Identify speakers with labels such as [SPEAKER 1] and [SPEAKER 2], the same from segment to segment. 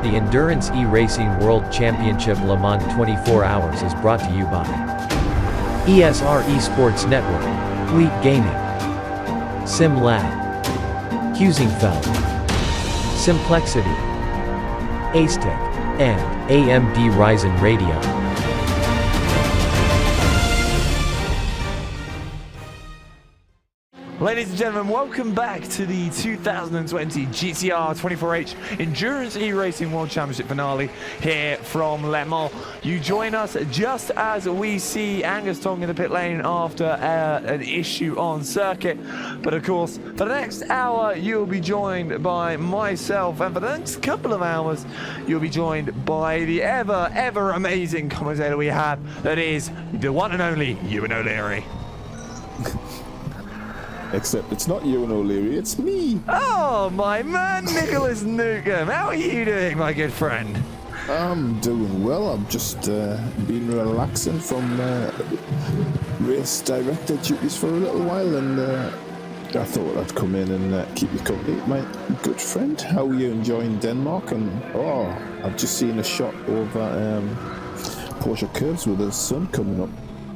[SPEAKER 1] The Endurance E-Racing World Championship Le Mans 24 Hours is brought to you by ESR Esports Network, Fleet Gaming, SimLab, Husingfeld, Simplexity, Acetech, and AMD Ryzen Radio.
[SPEAKER 2] Ladies and gentlemen, welcome back to the 2020 GTR 24H Endurance E-Racing World Championship finale here from Le Mans. You join us just as we see Angus Tong in the pit lane after an issue on circuit. But of course, for the next hour, you'll be joined by myself, and for the next couple of hours, you'll be joined by the ever amazing commentator we have, that is the one and only Ewan O'Leary.
[SPEAKER 3] Except it's not Ewan O'Leary, it's me.
[SPEAKER 2] Oh, my man, Nicholas Newcombe. How are you doing, my good friend?
[SPEAKER 3] I'm doing well. I've just been relaxing from race director duties for a little while, and I thought I'd come in and keep you company. My good friend, how are you enjoying Denmark? And I've just seen a shot over Porsche Curves with the sun coming up.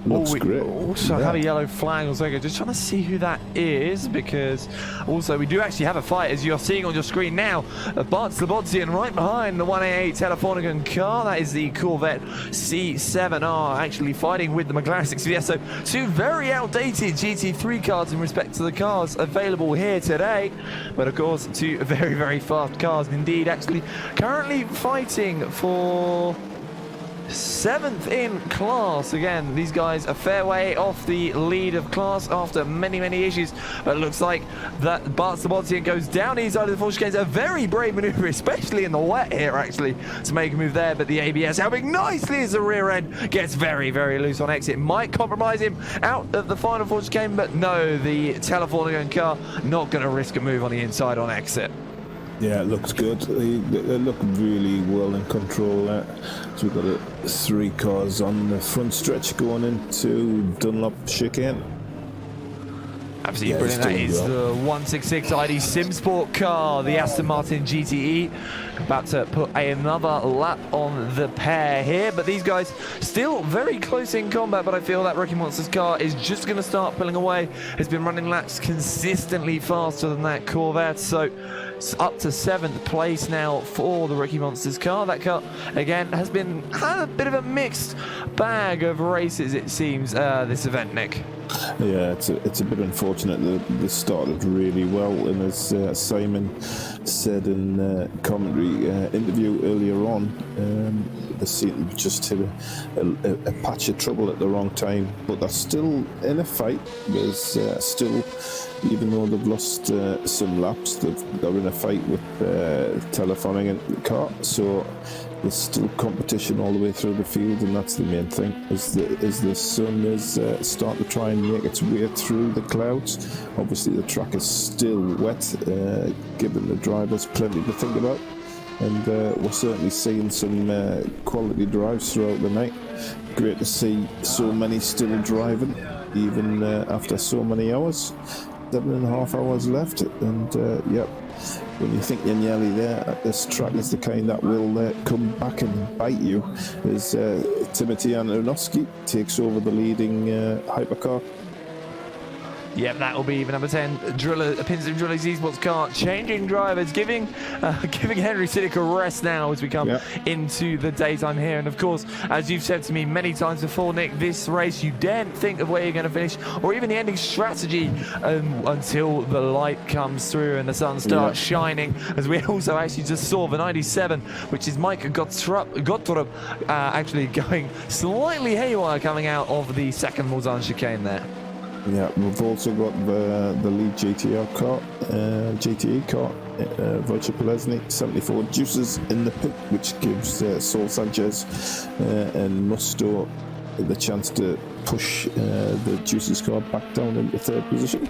[SPEAKER 3] Looks great.
[SPEAKER 2] Also have a yellow flag on second. Just trying to see who that is, because also we do actually have a fight, as you're seeing on your screen now. Bart Slobodzian right behind the 188 Telefonica car. That is the Corvette C7R, actually fighting with the McLaren 6VS. So two very outdated GT3 cars in respect to the cars available here today. But of course, two very fast cars indeed, actually currently fighting for 7th in class. Again, these guys a fair way off the lead of class after many issues, but it looks like that Bart Slobodzian goes down the side of the Porsche. A very brave maneuver, especially in the wet here, actually, to make a move there, but the ABS helping nicely as the rear end gets very loose on exit. Might compromise him out of the final Porsche game, but no, the Telefonica car not going to risk a move on the inside on exit.
[SPEAKER 3] Yeah, it looks good. They look really well in control. So we've got three cars on the front stretch going into Dunlop chicane.
[SPEAKER 2] Absolutely brilliant. That is the 166 ID Sim Sport car, the Aston Martin GTE. About to put another lap on the pair here, but these guys still very close in combat, but I feel that Rookie Monsters car is just going to start pulling away. Has been running laps consistently faster than that Corvette, so it's up to 7th place now for the Rookie Monsters car. That car, again, had a bit of a mixed bag of races, it seems, this event, Nick.
[SPEAKER 3] Yeah, it's a bit unfortunate that this started really well, and as Simon said in commentary interview earlier on, they seem to just hit a patch of trouble at the wrong time, but they're still in a fight. There's still, even though they've lost some laps, they're in a fight with Telefonica and the car, so there's still competition all the way through the field, and that's the main thing. As the sun is starting to try and make its way through the clouds, obviously the track is still wet, giving the drivers plenty to think about, and we're certainly seeing some quality drives throughout the night. Great to see so many still driving, even after so many hours. 7.5 hours left, and yep. When you think you're nearly there, this track is the kind that will come back and bite you, as Timothy Antonovsky takes over the leading hypercar.
[SPEAKER 2] Yep, that will be the number 10 PINSIM Drillers esports car, changing drivers, giving Henry Siddick a rest now as we come into the daytime here. And of course, as you've said to me many times before, Nick, this race you daren't think of where you're going to finish or even the ending strategy until the light comes through and the sun starts shining, as we also actually just saw the 97, which is Mike Gottrup actually going slightly haywire coming out of the second Mulsanne chicane there.
[SPEAKER 3] Yeah, we've also got the lead GTE car, Wojciech Polesny, 74 Dueces in the pit, which gives Saul Sanchez and Musto the chance to push the Dueces car back down into third position.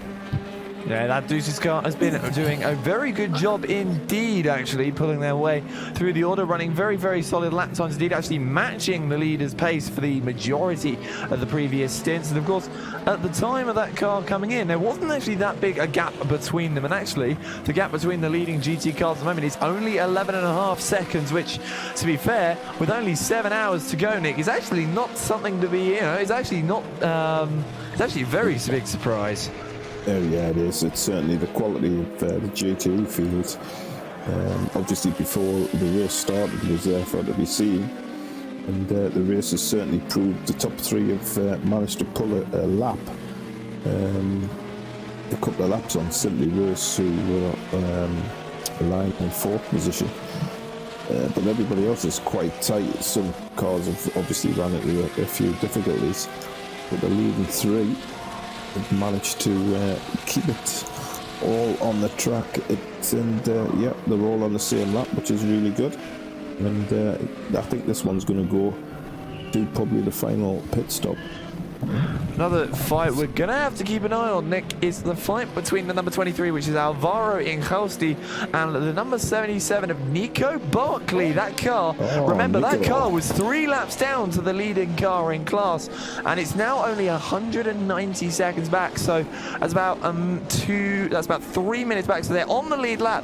[SPEAKER 2] Yeah, that Dueces car has been doing a very good job indeed, actually, pulling their way through the order, running very, very solid lap times indeed, actually matching the leader's pace for the majority of the previous stints. And of course, at the time of that car coming in, there wasn't actually that big a gap between them. And actually, the gap between the leading GT cars at the moment is only 11.5 seconds, which, to be fair, with only 7 hours to go, Nick, is actually not something to be, you know, it's actually not, it's actually a very big surprise.
[SPEAKER 3] Yeah, it is. It's certainly the quality of the GT field. Obviously, before the race started, was there for it to be seen. And the race has certainly proved the top three have managed to pull a lap. A couple of laps on Simply Race, who were lying in fourth position. But everybody else is quite tight. Some cars have obviously run into a few difficulties. But the leading three managed to keep it all on the track. Yeah, they're all on the same lap, which is really good. And I think this one's going to go to probably the final pit stop.
[SPEAKER 2] Another fight we're going to have to keep an eye on, Nick, is the fight between the number 23, which is Alvaro Injausti, and the number 77 of Nico Barkley. That car, remember, Nico. That car was 3 laps down to the leading car in class, and it's now only 190 seconds back. So that's about 3 minutes back. So they're on the lead lap.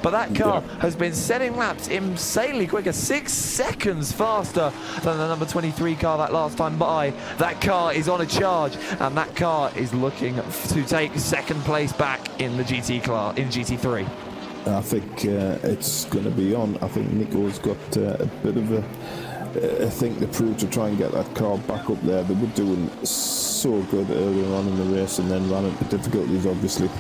[SPEAKER 2] But that car has been setting laps insanely quicker, 6 seconds faster than the number 23 car that last time by. That car is on a charge, and that car is looking to take second place back in the GT class, in GT3.
[SPEAKER 3] I think it's going to be on. I think Nico's got a bit of a thing to prove to try and get that car back up there. They were doing so good earlier on in the race and then ran into difficulties, obviously.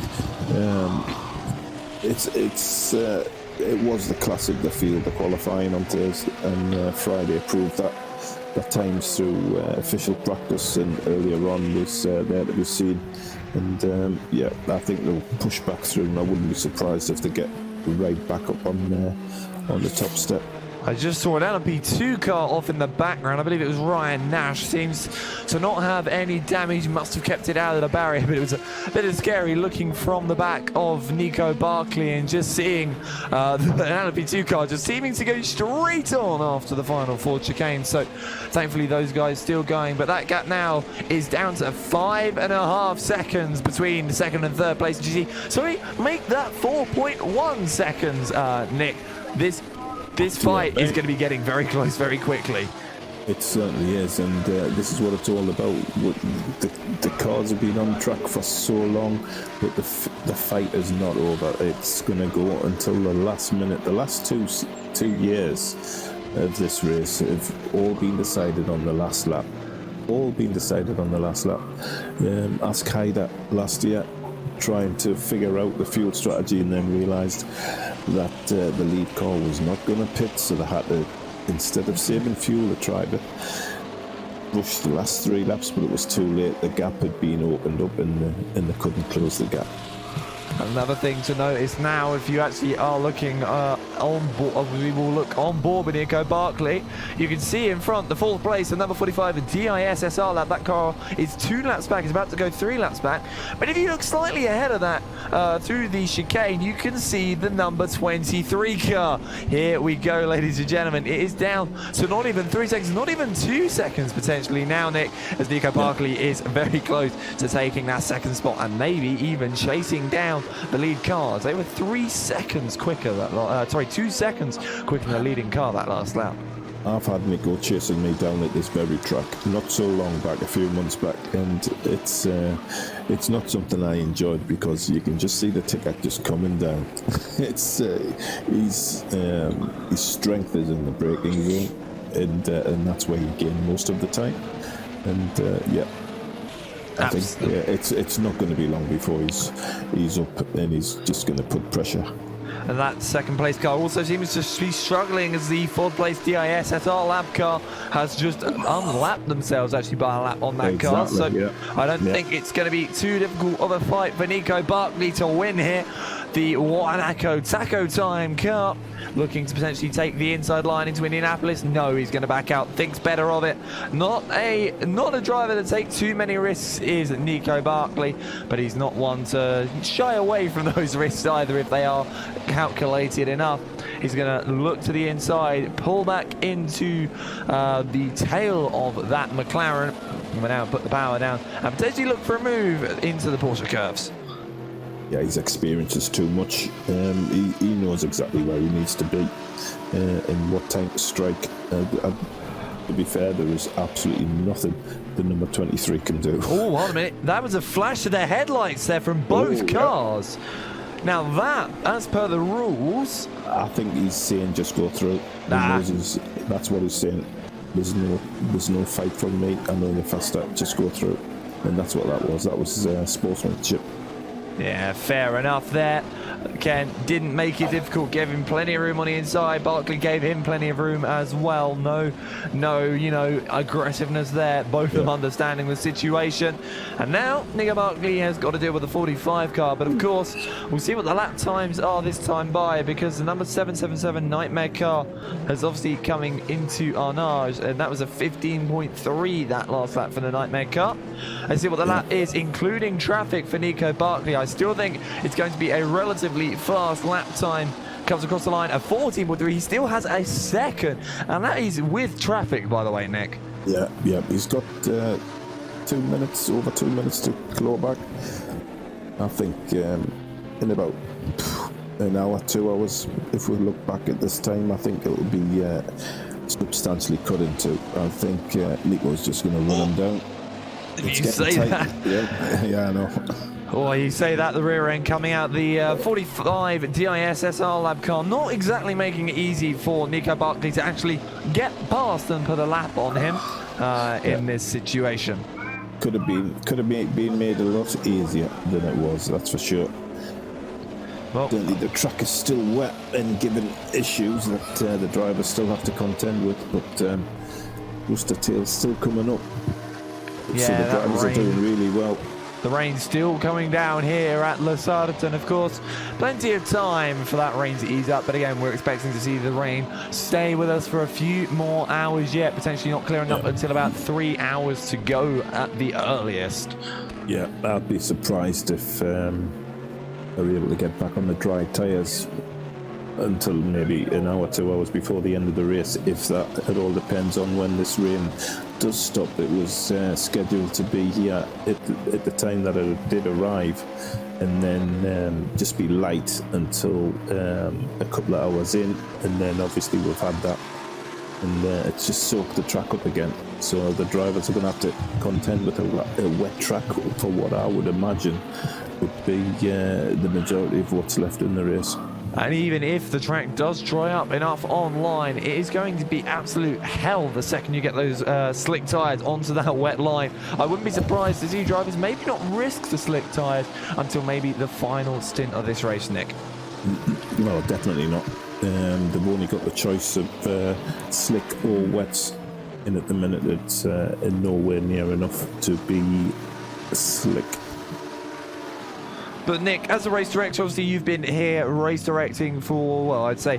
[SPEAKER 3] It was the classic, the field, the qualifying on Thursday and Friday proved that. The times through official practice and earlier on was there to be seen. And yeah, I think they'll push back through, and I wouldn't be surprised if they get right back up on the top step.
[SPEAKER 2] I just saw an LMP2 car off in the background. I believe it was Ryan Nash. Seems to not have any damage. Must have kept it out of the barrier, but it was a bit of scary looking from the back of Nico Barkley and just seeing an LMP2 car just seeming to go straight on after the final 4 chicane. So thankfully those guys still going, but that gap now is down to 5.5 seconds between second and third place. So we make that 4.1 seconds, Nick. This fight is going to be getting very close very quickly.
[SPEAKER 3] It certainly is, and this is what it's all about. The cars have been on track for so long, but the fight is not over. It's going to go until the last minute. The last two years of this race have all been decided on the last lap. Ask Haida last year, trying to figure out the fuel strategy, and then realised that the lead car was not going to pit, so they had to, instead of saving fuel, they tried to rush the last 3 laps, but it was too late. The gap had been opened up and they couldn't close the gap.
[SPEAKER 2] Another thing to notice now, if you actually are looking on board, we will look on board with Nico Barkley. You can see in front the 4th place, the number 45, the DIS SR lap. That car is 2 laps back. It's about to go 3 laps back. But if you look slightly ahead of that through the chicane, you can see the number 23 car. Here we go, ladies and gentlemen. It is down to not even 3 seconds, not even 2 seconds potentially now, Nick, as Nico Barkley is very close to taking that 2nd spot and maybe even chasing down the lead cars. They were 3 seconds quicker 2 seconds quicker than the leading car that last lap.
[SPEAKER 3] I've had Nico chasing me down at this very track not so long back, a few months back, and it's not something I enjoyed because you can just see the ticker just coming down. It's his strength is in the braking zone, and that's where you gain most of the time. And yeah, I think it's not going to be long before he's up and he's just going to put pressure.
[SPEAKER 2] And that 2nd place car also seems to be struggling, as the 4th place DIS SR lap car has just unlapped themselves actually by a lap on that car. So I don't think it's going to be too difficult of a fight for Nico Barkley to win here. The Wanako Taco Time car looking to potentially take the inside line into Indianapolis. No, he's going to back out, thinks better of it. Not a driver to take too many risks is Nico Barkley, but he's not one to shy away from those risks either if they are calculated enough. He's going to look to the inside, pull back into the tail of that McLaren, and now put the power down, and potentially look for a move into the Porsche curves.
[SPEAKER 3] Yeah, his experience is too much. He knows exactly where he needs to be and what time to strike. To be fair, there is absolutely nothing the number 23 can do.
[SPEAKER 2] Oh, hold a minute. That was a flash of the headlights there from both cars. Yeah. Now that, as per the rules...
[SPEAKER 3] I think he's saying just go through. That's what he's saying. There's no fight from me. I know the faster, just go through. And that's what that was. That was sportsmanship.
[SPEAKER 2] Yeah, fair enough there. Ken didn't make it difficult, gave him plenty of room on the inside. Barkley gave him plenty of room as well. No, you know, aggressiveness there. Both of them understanding the situation. And now Nico Barkley has got to deal with the 45 car. But of course, we'll see what the lap times are this time by, because the number 777 Nightmare car has obviously coming into Arnage, and that was a 15.3 that last lap for the Nightmare car. Let's see what the lap is, including traffic for Nico Barkley. I still think it's going to be a relatively fast lap time. Comes across the line, a 14.3. He still has a second, and that is with traffic, by the way, Nick.
[SPEAKER 3] Yeah, he's got 2 minutes, over 2 minutes to claw back. I think in about an hour, 2 hours, if we look back at this time, I think it'll be substantially cut into. I think Nico's just going to run him down.
[SPEAKER 2] It's you say tight.
[SPEAKER 3] That? Yeah, I know.
[SPEAKER 2] Oh, you say that, the rear end coming out, the 45 DIS SR Lab car, not exactly making it easy for Nico Barkley to actually get past and put a lap on him in this situation.
[SPEAKER 3] Could have been made a lot easier than it was, that's for sure. Well, certainly the track is still wet and given issues that the drivers still have to contend with, but Rooster Tail's still coming up.
[SPEAKER 2] Yeah,
[SPEAKER 3] so the drivers are doing really well.
[SPEAKER 2] The rain's still coming down here at Le Sarton, of course. Plenty of time for that rain to ease up, but again, we're expecting to see the rain stay with us for a few more hours yet, potentially not clearing up until about 3 hours to go at the earliest. Yeah,
[SPEAKER 3] I'd be surprised if they're able to get back on the dry tyres until maybe an hour, 2 hours before the end of the race, if that. It all depends on when this rain does stop. It was scheduled to be here at the time that it did arrive, and then just be light until a couple of hours in, and then obviously we've had that, and it's just soaked the track up again. So the drivers are going to have to contend with a wet track for what I would imagine would be the majority of what's left in the race.
[SPEAKER 2] And even if the track does dry up enough online, it is going to be absolute hell the second you get those slick tyres onto that wet line. I wouldn't be surprised to see drivers maybe not risk the slick tyres until maybe the final stint of this race, Nick.
[SPEAKER 3] No, definitely not. They've only got the choice of slick or wets, and at the minute it's nowhere near enough to be slick.
[SPEAKER 2] But Nick, as a race director, obviously you've been here race directing for, well, I'd say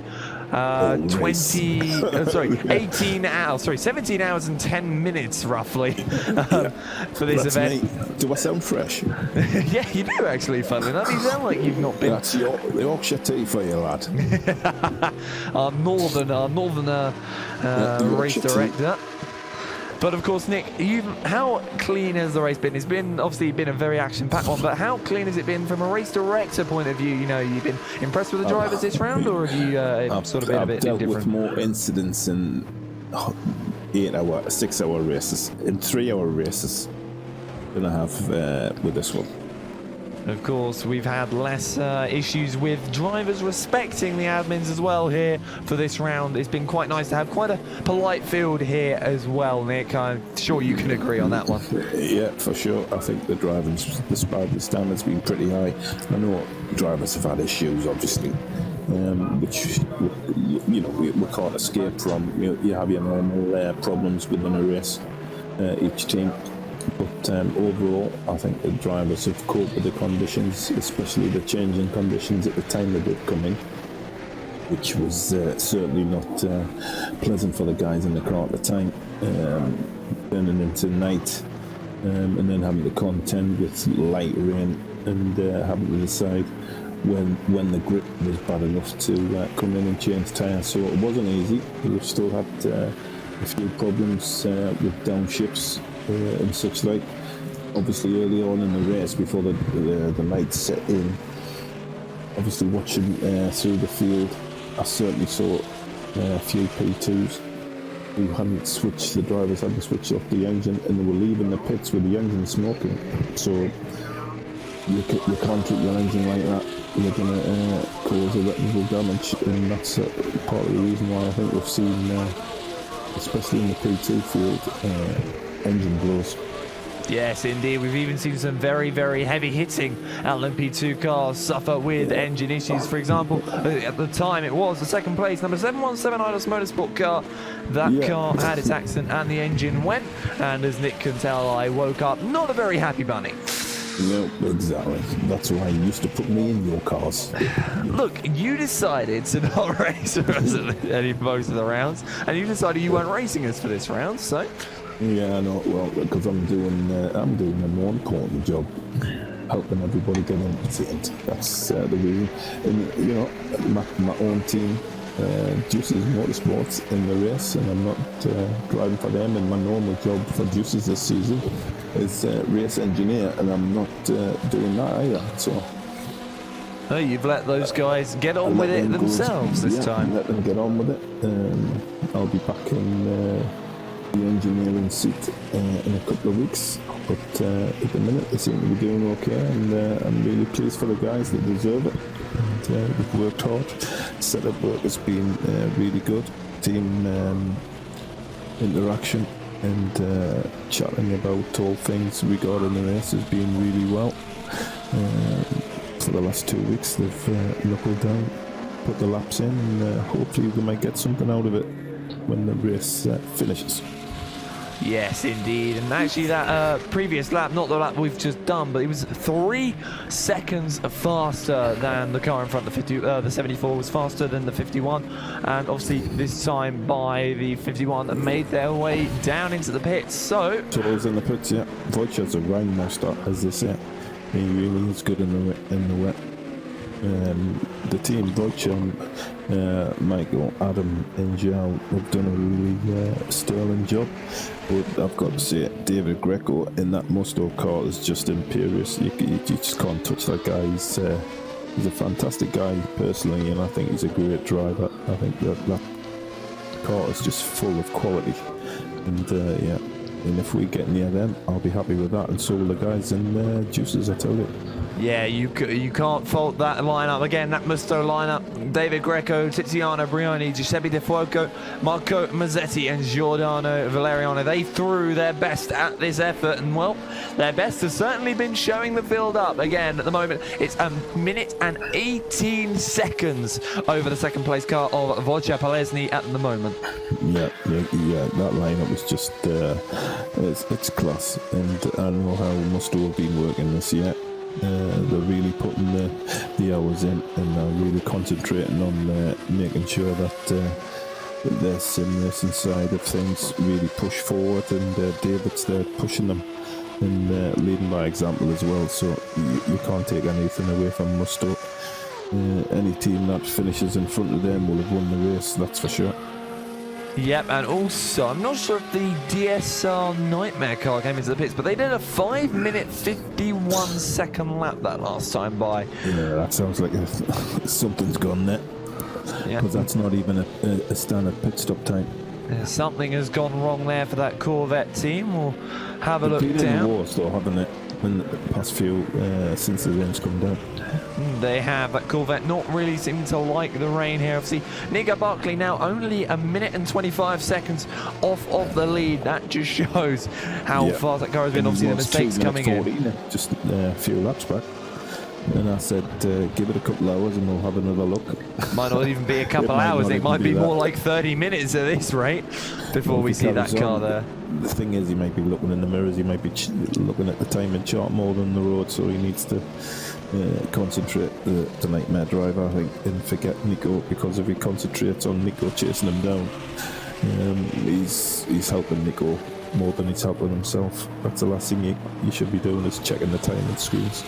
[SPEAKER 2] 17 hours and 10 minutes roughly for this event.
[SPEAKER 3] Me. Do I sound fresh?
[SPEAKER 2] Yeah, you do actually, funnily enough. You sound like you've not been...
[SPEAKER 3] That's Yorkshire tea for you, lad.
[SPEAKER 2] our northern race director. But of course, Nick, how clean has the race been? It's been obviously been a very action-packed one, but how clean has it been from a race director point of view? You know, you've been impressed with the drivers this round, or have you sort of been a bit indifferent?
[SPEAKER 3] I've dealt with more incidents in 8-hour, 6-hour races, in 3-hour races than I have with this one.
[SPEAKER 2] Of course, we've had less issues with drivers respecting the admins as well here for this round. It's been quite nice to have quite a polite field here as well, Nick. I'm sure you can agree on that one.
[SPEAKER 3] Yeah, for sure. I think the driving disparity standard's been pretty high. I know drivers have had issues, obviously, which we can't escape from. You have your normal problems within a race, each team. But overall, I think the drivers have coped with the conditions, especially the changing conditions at the time they did come in. which was certainly not pleasant for the guys in the car at the time. Turning into night, and then having to contend with light rain, and having to decide when the grip was bad enough to come in and change tyres. So it wasn't easy. We've still had a few problems with downshifts and such like. Obviously early on in the race, before the night set in, obviously watching through the field, I certainly saw a few P2s who hadn't switched, the drivers hadn't switched off the engine, and they were leaving the pits with the engine smoking. So you can't treat your engine like that. You're going to cause irreparable damage, and that's part of the reason why I think we've seen, especially in the P2 field, engine blows.
[SPEAKER 2] Yes, indeed. We've even seen some very, very heavy hitting LMP2 cars suffer with engine issues. For example, at the time it was the second place, number 717 Dueces Motorsport car. That car had its accident and the engine went. And as Nick can tell, I woke up not a very happy bunny.
[SPEAKER 3] No, exactly. That's why you used to put me in your cars.
[SPEAKER 2] Look, you decided to not race us at most of the rounds, and you decided you weren't racing us for this round, so...
[SPEAKER 3] Yeah, I know. Well, because I'm doing a more important job, helping everybody get entertained. That's the reason. And you know, my own team, Dueces Motorsport, in the race, and I'm not driving for them. And my normal job for Dueces this season is race engineer, and I'm not doing that either. So.
[SPEAKER 2] Oh, you've let those guys get on with it themselves this time.
[SPEAKER 3] Let them get on with it. I'll be back in the engineering seat in a couple of weeks, but at the minute they seem to be doing okay, and I'm really pleased for the guys that deserve it. And, they've worked hard. Setup work has been really good. Team interaction and chatting about all things regarding the race has been really well. For the last 2 weeks they've knuckled down, put the laps in, and hopefully we might get something out of it when the race finishes.
[SPEAKER 2] Yes, indeed. And actually that previous lap, not the lap we've just done, but it was 3 seconds faster than the car in front. The 74 was faster than the 51. And obviously this time by the 51 that made their way down into the pits. So
[SPEAKER 3] I was in the pits, yeah. Wojciech's a grindmaster, as they say. He really is good in the wet. The team, Wojciech, Michael, Adam and Joe have done a really sterling job. But I've got to say, David Greco in that Musto car is just imperious. You just can't touch that guy. He's a fantastic guy personally, and I think he's a great driver. I think that car is just full of quality. And and if we get near them, I'll be happy with that. And so will the guys in Dueces, I tell you.
[SPEAKER 2] Yeah, you can't fault that lineup. Again, that Musto lineup. David Greco, Tiziano Brioni, Giuseppe De Fuoco, Marco Mazzetti and Giordano Valeriano. They threw their best at this effort, and well, their best has certainly been showing the field up. Again, at the moment, it's 1 minute and 18 seconds over the second place car of Wojciech Palesny at the moment.
[SPEAKER 3] Yeah, that lineup is just, it's class. And I don't know how Musto have been working this year. They're really putting the hours in, and they're really concentrating on making sure that their sim racing side of things really push forward, and David's there pushing them and leading by example as well. So you can't take anything away from Musto. Any team that finishes in front of them will have won the race, that's for sure.
[SPEAKER 2] Yep, and also, I'm not sure if the DSR Nightmare car came into the pits, but they did a 5-minute 51-second lap that last time by. Yeah,
[SPEAKER 3] that sounds like something's gone there.
[SPEAKER 2] Yeah,
[SPEAKER 3] because that's not even a standard pit stop time.
[SPEAKER 2] Something has gone wrong there for that Corvette team. We'll have a look down.
[SPEAKER 3] War still haven't it in the past few since the rain's come down.
[SPEAKER 2] They have. That Corvette not really seeming to like the rain here. Obviously, Nico Barkley now only 1 minute and 25 seconds off of the lead. That just shows how fast that car has been. Obviously, the mistakes coming in.
[SPEAKER 3] Just a few laps back. And I said, give it a couple hours and we'll have another look.
[SPEAKER 2] Might not even be a couple hours. It might be more like 30 minutes at this rate before we see that car there.
[SPEAKER 3] The thing is, he might be looking in the mirrors. He might be looking at the timing chart more than the road, so he needs to concentrate, the Nightmare Driver, I think, and forget Nico, because if he concentrates on Nico chasing him down, he's helping Nico more than he's helping himself. That's the last thing you should be doing, is checking the timing screens.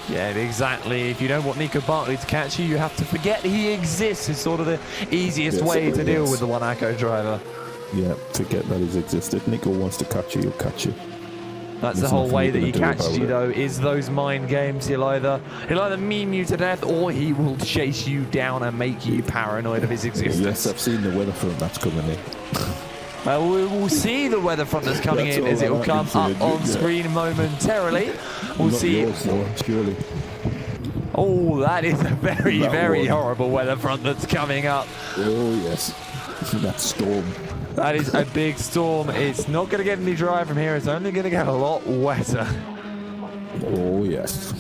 [SPEAKER 2] Yeah, exactly. If you don't want Nico Bartley to catch you, you have to forget he exists. It's sort of the easiest way to deal with the Monaco driver.
[SPEAKER 3] Yeah, forget that he's existed. Nico wants to catch you, he'll catch you.
[SPEAKER 2] That's the whole way that he catches you, though, is those mind games. He'll either meme you to death, or he will chase you down and make you paranoid of his existence.
[SPEAKER 3] Yes, I've seen the weather front that's coming in.
[SPEAKER 2] Well, we will see the weather front that's coming in as it will come up on screen momentarily. We'll see.
[SPEAKER 3] Yours, though, surely.
[SPEAKER 2] Oh, that is a very, very horrible weather front that's coming up.
[SPEAKER 3] Oh, yes. That storm.
[SPEAKER 2] That is a big storm. It's not going to get any drier from here. It's only going to get a lot wetter.
[SPEAKER 3] Oh, yes.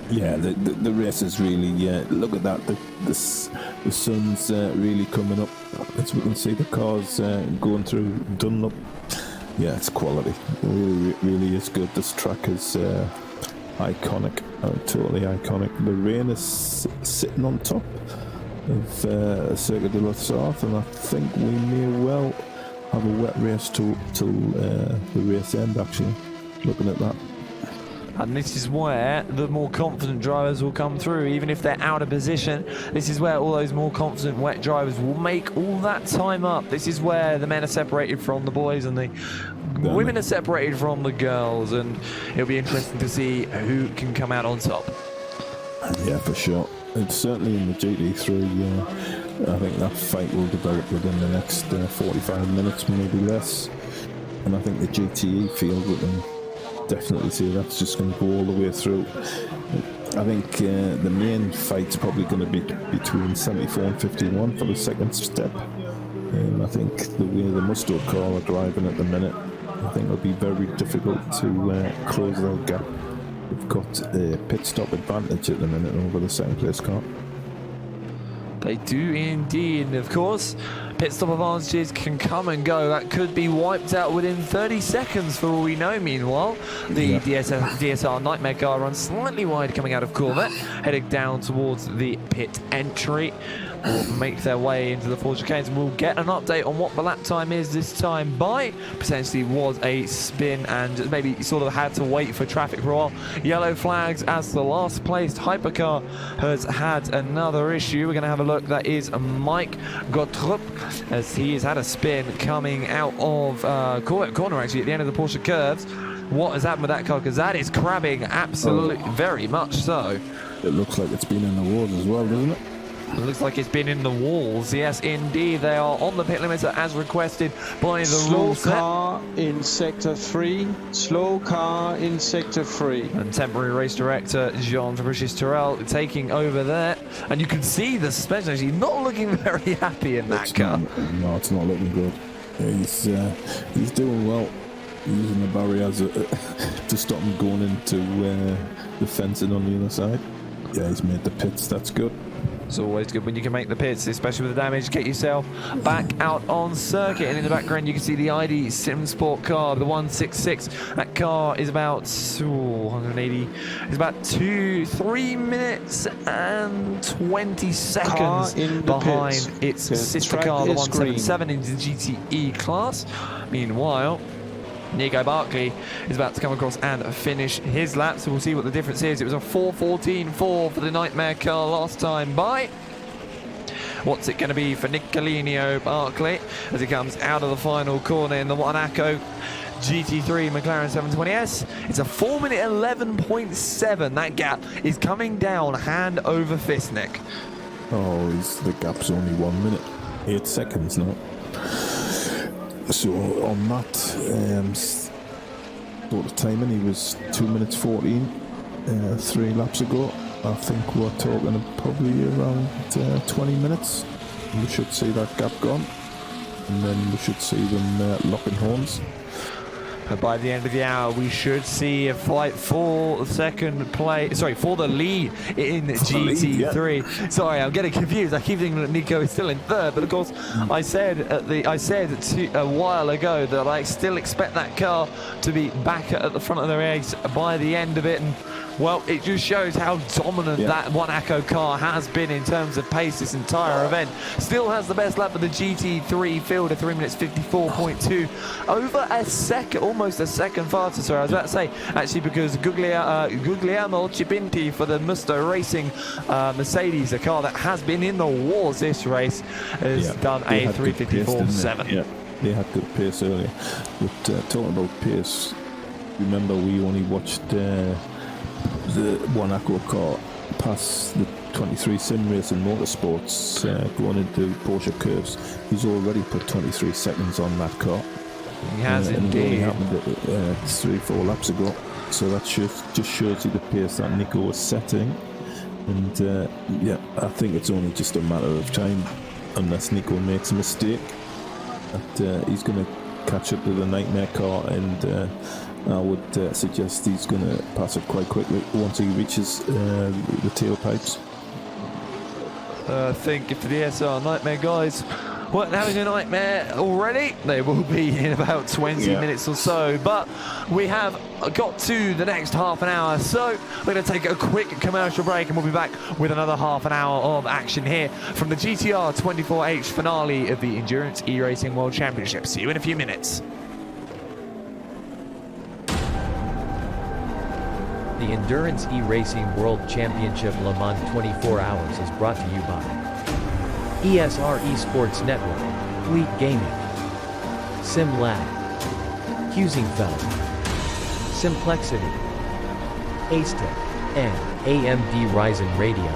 [SPEAKER 3] Yeah, the race is really, look at that. The sun's really coming up. As we can see, the cars going through Dunlop. Yeah, it's quality. It really, really is good. This track is iconic, totally iconic. The rain is sitting on top of Circuit de la Sarthe, and I think we may well have a wet race till the race end, actually, looking at that.
[SPEAKER 2] And this is where the more confident drivers will come through, even if they're out of position. This is where all those more confident wet drivers will make all that time up. This is where the men are separated from the boys and the women are separated from the girls, and it'll be interesting to see who can come out on top.
[SPEAKER 3] Yeah, for sure. It's certainly in the GT3. I think that fight will develop within the next 45 minutes, maybe less. And I think the GTE field, we can definitely see that's just going to go all the way through. I think the main fight's probably going to be between 74 and 51 for the second step. I think the way the Mustang car are driving at the minute, I think it'll be very difficult to close that gap. We've got a pit stop advantage at the minute over the second place car.
[SPEAKER 2] They do indeed, and of course, pit stop advantages can come and go. That could be wiped out within 30 seconds for all we know. Meanwhile, the DSR Nightmare car runs slightly wide coming out of Corvette, heading down towards the pit entry. Will make their way into the four chicanes, and we'll get an update on what the lap time is this time by. Potentially was a spin and maybe sort of had to wait for traffic for a while. Yellow flags as the last placed hypercar has had another issue. We're going to have a look. That is Mike Gottrup, as he has had a spin coming out of Corvette corner, actually, at the end of the Porsche curves. What has happened with that car? Because that is crabbing, absolutely, very much so.
[SPEAKER 3] It looks like it's been in the walls as well, doesn't it?
[SPEAKER 2] It looks like it's been in the walls. Yes, indeed. They are on the pit limiter as requested by the rules.
[SPEAKER 4] Slow car in sector 3. Slow car in sector 3.
[SPEAKER 2] And temporary race director Jean-Fabrice Terrell taking over there. And you can see the suspension actually not looking very happy in that car.
[SPEAKER 3] No, it's not looking good. He's doing well, using the barriers to stop him going into the fencing on the other side. Yeah, he's made the pits. That's good.
[SPEAKER 2] It's always good when you can make the pits, especially with the damage. Get yourself back out on circuit. And in the background, you can see the PINSIM Sport car, the 166. That car is about 180. It's about 3 minutes and 20 seconds behind its sister car, the 177 in the GTE class. Meanwhile, Nico Bartley is about to come across and finish his lap, so we'll see what the difference is. It was a 4:14.4 for the Nightmare car last time by. What's it going to be for Nicolino Bartley as he comes out of the final corner in the Monaco GT3 McLaren 720S? It's a 4:11.7. That gap is coming down hand over fist, Nick.
[SPEAKER 3] Oh, the gap's only 1 minute, 8 seconds now. So on that sort of timing, he was 2 minutes 14 3 laps ago. I think we're talking probably around 20 minutes. We should see that gap gone, and then we should see them locking horns.
[SPEAKER 2] But by the end of the hour, we should see a fight for second place. Sorry, for the lead in GT3. Sorry, I'm getting confused. I keep thinking that Nico is still in third, but of course, I said a while ago that I still expect that car to be back at the front of the race by the end of it. And Well, it just shows how dominant that one Akko car has been in terms of pace this entire event. Still has the best lap of the GT3 field, a 3 minutes 54.2, over a second, almost a second faster. Sorry, I was about to say, actually, because Guglielmo Cipinti for the Musto Racing Mercedes, a car that has been in the wars this race, has done a 354.7.
[SPEAKER 3] Yeah, they had good pace earlier. But talking about pace, remember we only watched the one Akko car pass the 23 Sim Racing Motorsports going into Porsche curves. He's already put 23 seconds on that car.
[SPEAKER 2] He has
[SPEAKER 3] and it only
[SPEAKER 2] indeed.
[SPEAKER 3] happened 3-4 laps ago. So that just shows you the pace that Nico was setting. And yeah, I think it's only just a matter of time, unless Nico makes a mistake, that he's going to catch up to the Nightmare car, and I would suggest he's going to pass it quite quickly once he reaches the tailpipes.
[SPEAKER 2] I think if the SR Nightmare guys weren't having a nightmare already, they will be in about 20 minutes or so. But we have got to the next half an hour, so we're going to take a quick commercial break, and we'll be back with another half an hour of action here from the GTR 24H finale of the Endurance E-Racing World Championship. See you in a few minutes.
[SPEAKER 1] The Endurance E-Racing World Championship Le Mans 24 Hours is brought to you by ESR Esports Network, Fleet Gaming, SimLab, Husingfeld, Simplexity, Acetec, and AMD Ryzen Radio.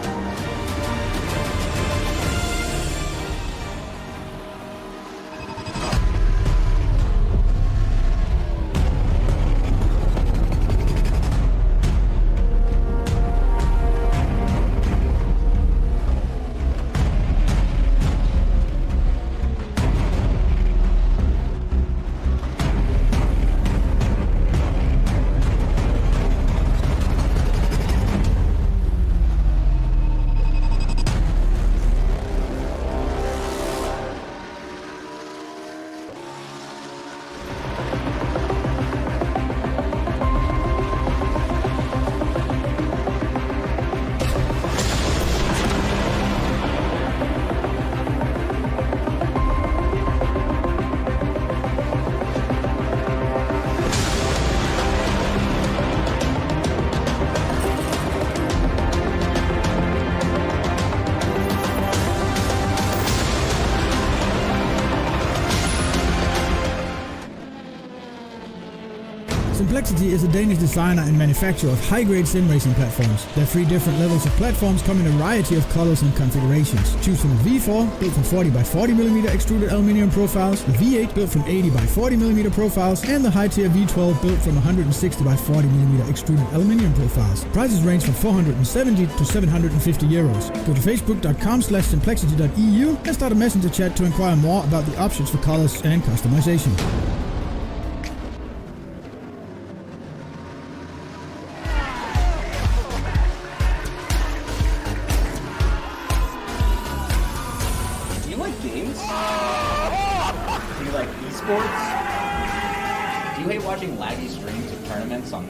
[SPEAKER 5] Simplexity is a Danish designer and manufacturer of high-grade sim racing platforms. Their 3 different levels of platforms come in a variety of colors and configurations. Choose from the V4, built from 40 by 40mm extruded aluminium profiles, the V8 built from 80 by 40mm profiles, and the high-tier V12 built from 160 by 40mm extruded aluminium profiles. Prices range from 470 to 750 euros. Go to facebook.com/simplexity.eu and start a messenger chat to inquire more about the options for colors and customization.
[SPEAKER 6] Watching laggy streams of tournaments on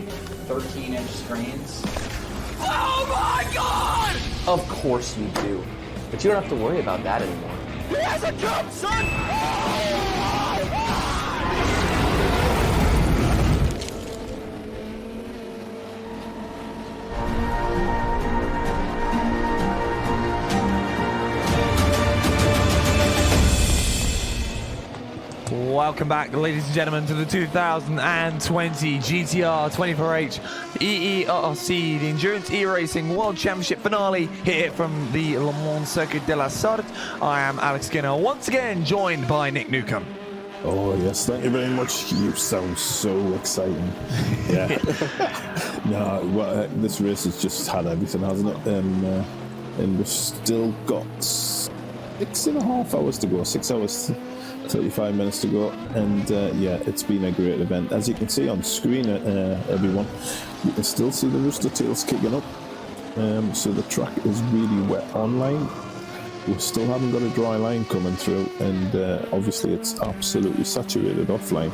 [SPEAKER 6] 13-inch screens.
[SPEAKER 7] Oh my god!
[SPEAKER 8] Of course you do. But you don't have to worry about that anymore.
[SPEAKER 7] He has a jump, son!
[SPEAKER 2] Welcome back, ladies and gentlemen, to the 2020 GTR 24H EEWC, the Endurance E-Racing World Championship finale here from the Le Mans Circuit de la Sarthe. I am Alex Skinner, once again joined by Nick Newcombe.
[SPEAKER 3] Oh yes, thank you very much. You sound so exciting. Yeah. No, well, this race has just had everything, hasn't it? And we've still got 6.5 hours to go. 6 hours, 35 minutes to go. And yeah, it's been a great event. As you can see on screen, everyone, you can still see the rooster tails kicking up. So the track is really wet online. We still haven't got a dry line coming through, and obviously it's absolutely saturated offline.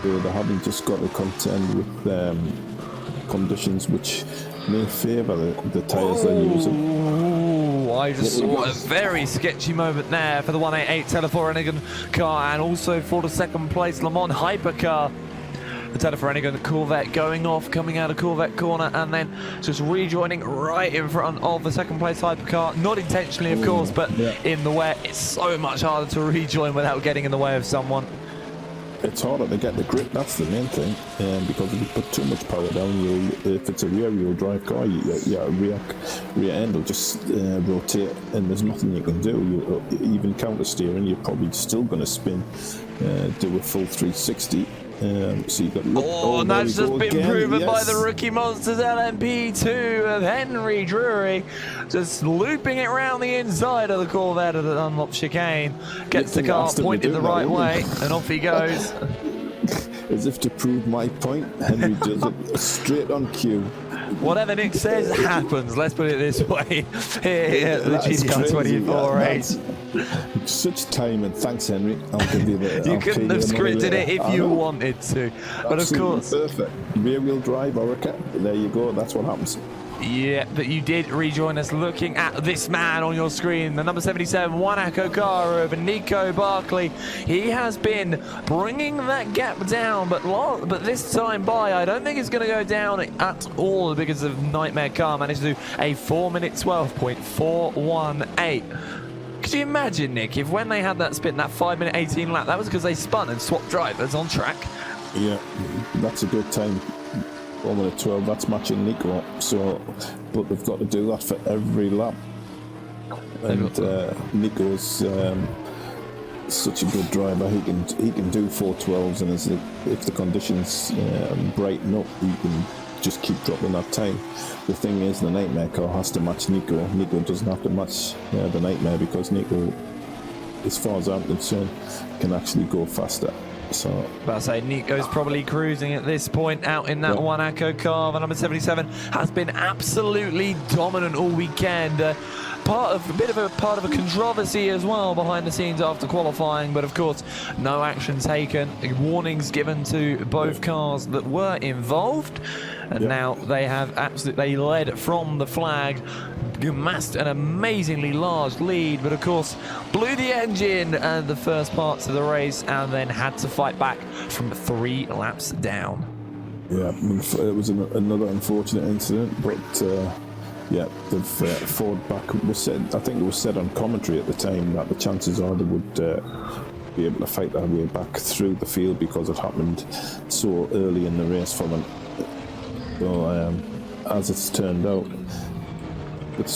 [SPEAKER 3] So they haven't just got to contend with conditions which may favour the tyres they're using.
[SPEAKER 2] I just saw a very sketchy moment there for the 188 Teleforeningen car, and also for the second place Le Mans hypercar. The Teleforeningen Corvette going off, coming out of Corvette corner, and then just rejoining right in front of the second place hypercar. Not intentionally, of course, but in the way. It's so much harder to rejoin without getting in the way of someone.
[SPEAKER 3] It's harder to get the grip, that's the main thing, because if you put too much power down, if it's a rear-wheel drive car, your rear end will just rotate, and there's nothing you can do. Even counter-steering, you're probably still going to spin, do a full 360. So you got
[SPEAKER 2] and that's just been proven by the Rookie Monsters LMP2 of Henry Drury, just looping it around the inside of the Corvette of the Dunlop chicane, gets the car pointed the right way, and off he goes.
[SPEAKER 3] As if to prove my point, Henry does it straight on cue.
[SPEAKER 2] Whatever Nick says happens, let's put it this way, here at the GTR 24 race.
[SPEAKER 3] Such time, and thanks, Henry. I'll give you the.
[SPEAKER 2] You couldn't have scripted it if you wanted to, but of course.
[SPEAKER 3] Perfect. Rear-wheel drive, Orica. There you go. That's what happens.
[SPEAKER 2] Yeah, but you did rejoin us looking at this man on your screen, the number 77 Wanako car of Nico Barkley. He has been bringing that gap down, but this time by, I don't think it's going to go down at all because of Nightmare Car managed to do a 4-minute 12.418. Could you imagine, Nick, if when they had that spin, that 5-minute 18 lap, that was because they spun and swapped drivers on track?
[SPEAKER 3] Yeah, that's a good time. 4-minute 12, that's matching Nico. So, but they've got to do that for every lap. And Nico's such a good driver. He can do 412s, and if the conditions brighten up, he can just keep dropping that time. The thing is, the Nightmare car has to match Nico. Nico doesn't have to match the Nightmare, because Nico, as far as I'm concerned, can actually go faster. So,
[SPEAKER 2] but I say Nico's probably cruising at this point out in that Wanako car. The number 77 has been absolutely dominant all weekend. Part of a controversy as well behind the scenes after qualifying, but of course no action taken. Warnings given to both cars that were involved, and now they have absolutely led from the flag, amassed an amazingly large lead, but of course blew the engine the first parts of the race and then had to fight back from 3 laps down.
[SPEAKER 3] Yeah, it was another unfortunate incident, but yeah, they've fought back. I think it was said on commentary at the time that the chances are they would be able to fight their way back through the field because it happened so early in the race for them. So as it's turned out, with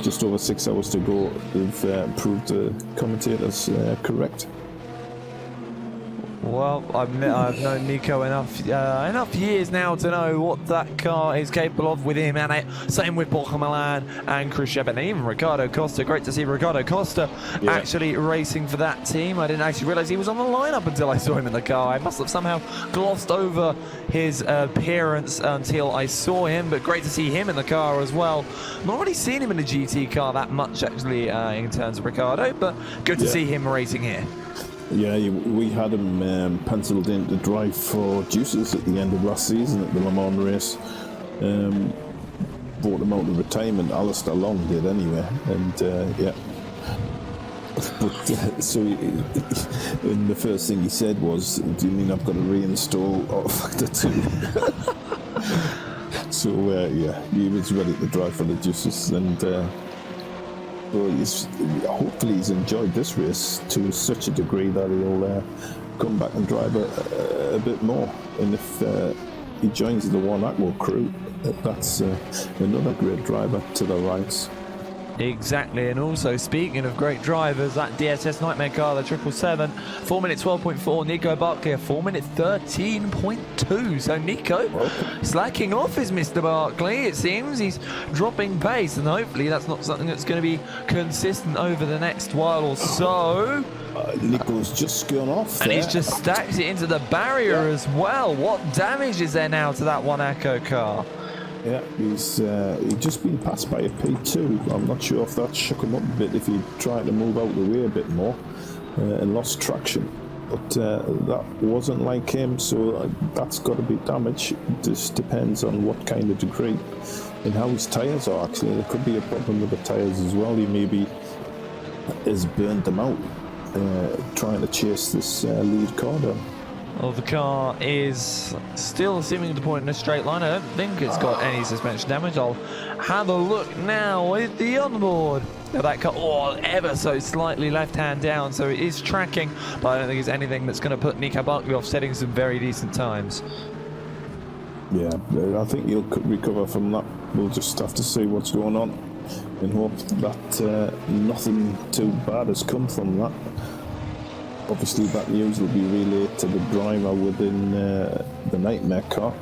[SPEAKER 3] just over 6 hours to go, they've proved the commentators correct.
[SPEAKER 2] Well, I've known Nico enough years now to know what that car is capable of with him and it. Same with Borja Milan and Chris Shepard, and even Ricardo Costa. Great to see Ricardo Costa actually racing for that team. I didn't actually realise he was on the lineup until I saw him in the car. I must have somehow glossed over his appearance until I saw him, but great to see him in the car as well. I've not really seen him in a GT car that much actually in terms of Ricardo, but good to see him racing here.
[SPEAKER 3] Yeah, we had him penciled in to drive for Dueces at the end of last season at the Le Mans race. Brought him out of retirement. Alistair Long did anyway, and yeah. But so, and the first thing he said was, "Do you mean I've got to reinstall Auto Factor 2?" So yeah, he was ready to drive for the Dueces, and. Well, hopefully he's enjoyed this race to such a degree that he'll come back and drive a bit more. And if he joins the Wanako crew, that's another great driver to the right.
[SPEAKER 2] Exactly, and also speaking of great drivers, that DSS Nightmare car, the 777, 4-minute 12.4, Nico Barkley, a 4-minute 13.2. So Nico slacking off is Mr. Barkley. It seems he's dropping pace, and hopefully that's not something that's going to be consistent over the next while or so.
[SPEAKER 3] Nico's just gone off
[SPEAKER 2] and he's just stacked it into the barrier as well. What damage is there now to that Wanako car?
[SPEAKER 3] Yeah, he's just been passed by a P2. I'm not sure if that shook him up a bit, if he tried to move out of the way a bit more and lost traction. but that wasn't like him, so that's got to be damage. It just depends on what kind of degree and how his tyres are. Actually, there could be a problem with the tyres as well. He maybe has burned them out trying to chase this lead car down.
[SPEAKER 2] Well, the car is still seeming to point in a straight line. I don't think it's got any suspension damage. I'll have a look now with the onboard. Now that car, ever so slightly left-hand down, so it is tracking, but I don't think it's anything that's going to put Nico Barkley off setting some very decent times.
[SPEAKER 3] Yeah, I think he'll recover from that. We'll just have to see what's going on and hope that nothing too bad has come from that. Obviously, that news will be relayed to the driver within the nightmare car.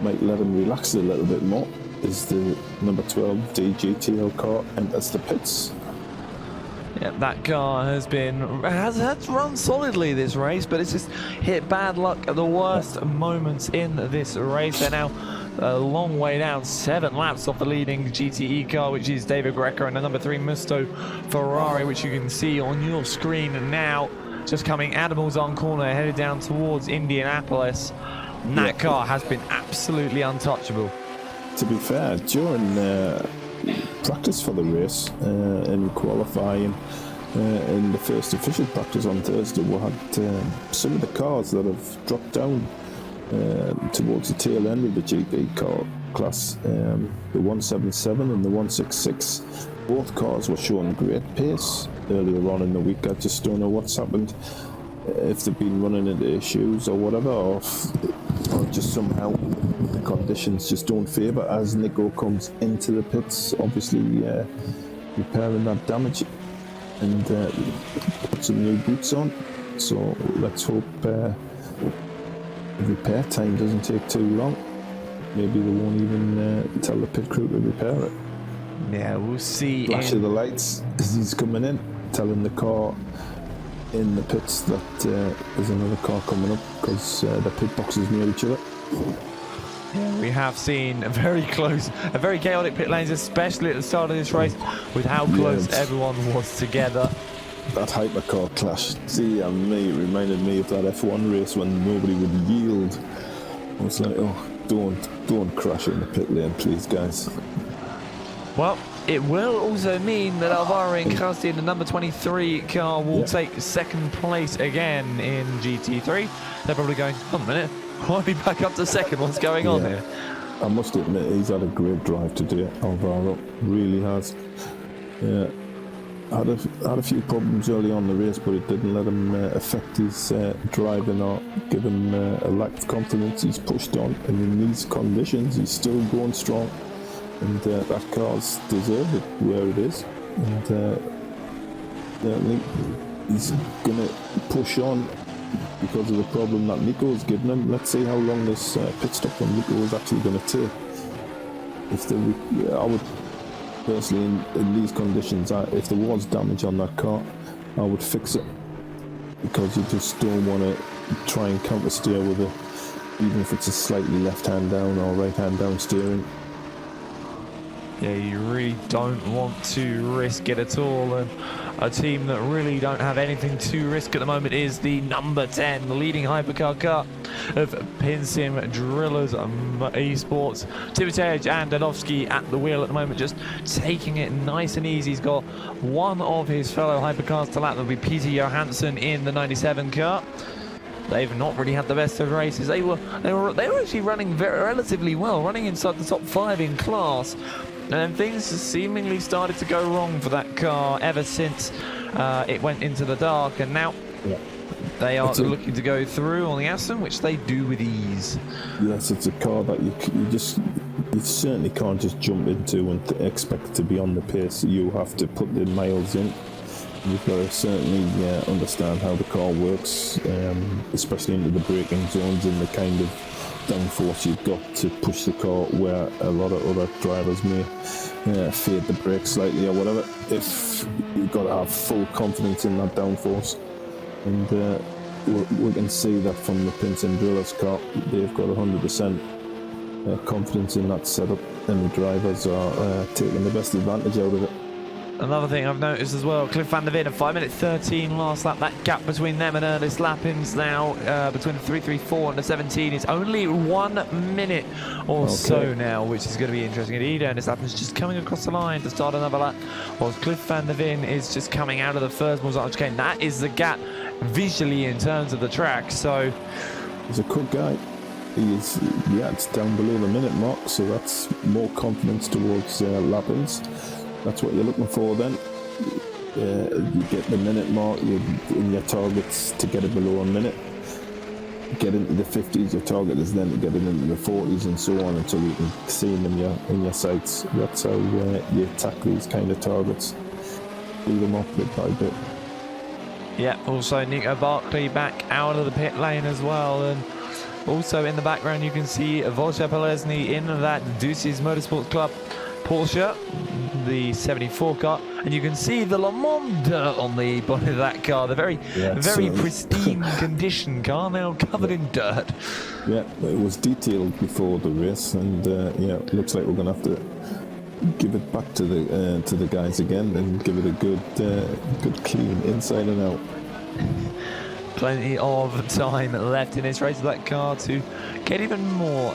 [SPEAKER 3] Might let him relax a little bit more as the number 12 DGTL car enters the pits.
[SPEAKER 2] Yeah, that car has run solidly this race, but it's just hit bad luck at the worst moments in this race. They're now a long way down, 7 laps off the leading GTE car, which is David Greco, and the number 3 Musto Ferrari, which you can see on your screen now. Just coming Admiral's on corner, headed down towards Indianapolis. And that car has been absolutely untouchable.
[SPEAKER 3] To be fair, during practice for the race and qualifying in the first official practice on Thursday, we had some of the cars that have dropped down towards the tail end of the GP car class. The 177 and the 166, both cars were showing great pace earlier on in the week. I just don't know what's happened, if they've been running into issues or whatever, or just somehow the conditions just don't favour as Nico comes into the pits, obviously repairing that damage and put some new boots on. So let's hope the repair time doesn't take too long. Maybe they won't even tell the pit crew to repair it.
[SPEAKER 2] Yeah, we'll see.
[SPEAKER 3] Flash of the lights as he's coming in, telling the car in the pits that there's another car coming up because the pit boxes near each other.
[SPEAKER 2] Yeah, we have seen a very chaotic pit lanes, especially at the start of this race, with how close everyone was together.
[SPEAKER 3] That hypercar clash, it reminded me of that F1 race when nobody would yield. I was like, oh, don't crash in the pit lane, please, guys. Well,
[SPEAKER 2] it will also mean that Alvaro Incasti in the number 23 car will take second place again in GT3. They're probably going, hold on a minute, why are we back up to second? What's going on here?
[SPEAKER 3] I must admit, he's had a great drive today, Alvaro. Really has. Had a few problems early on in the race, but it didn't let him affect his driving or give him a lack of confidence. He's pushed on, and in these conditions, he's still going strong. And that car's deserved it where it is. And I think he's going to push on because of the problem that Nico's given him. Let's see how long this pit stop from Nico is actually going to take. I would personally, in these conditions, if there was damage on that car, I would fix it, because you just don't want to try and counter steer with it, even if it's a slightly left hand down or right hand down steering.
[SPEAKER 2] Yeah, you really don't want to risk it at all, and a team that really don't have anything to risk at the moment is the number 10, the leading hypercar car of PINSIM Drillers Esports. Timotej Andanovsky at the wheel at the moment, just taking it nice and easy. He's got one of his fellow hypercars to lap. That'll be Peter Johansson in the 97 car. They've not really had the best of races. They were actually running relatively well, running inside the top 5 in class. And then things seemingly started to go wrong for that car ever since it went into the dark, and now they are looking to go through on the Aston, which they do with ease.
[SPEAKER 3] Yes, it's a car that you certainly can't just jump into and expect to be on the pace. You have to put the miles in. You've got to certainly understand how the car works, especially into the braking zones and the kind of downforce you've got to push the car where a lot of other drivers may fade the brakes slightly or whatever. If you've got to have full confidence in that downforce, and we can see that from the PINSIM Drillers car, they've got 100% confidence in that setup, and the drivers are taking the best advantage out of it.
[SPEAKER 2] Another thing I've noticed as well, Cliff van der Ven, a 5:13 last lap. That gap between them and Ernest Lappins now, between the 3:34 and the 17, is only 1 minute or so now, which is going to be interesting indeed. Ernest Lappins just coming across the line to start another lap, whilst Cliff van der Ven is just coming out of the first Mozart chicane. That is the gap visually in terms of the track. So
[SPEAKER 3] he's a quick guy. He's, it's down below the minute mark, so that's more confidence towards Lappins. That's what you're looking for then. You get the minute mark in your targets to get it below a minute. Get into the 50s, your target is then to get it into the 40s and so on until you can see them in your sights. That's how you attack these kind of targets. Lead them up bit by bit.
[SPEAKER 2] Yeah, also Nico Barkley back out of the pit lane as well, and also in the background you can see Wojciech Polesny in that Dueces Motorsport Club Porsche, the 74 car, and you can see the Le Mans dirt on the bonnet of that car. The very pristine condition car now covered in dirt.
[SPEAKER 3] Yeah, it was detailed before the race, and it looks like we're going to have to give it back to the guys again and give it a good clean inside and out.
[SPEAKER 2] Plenty of time left in this race for that car to get even more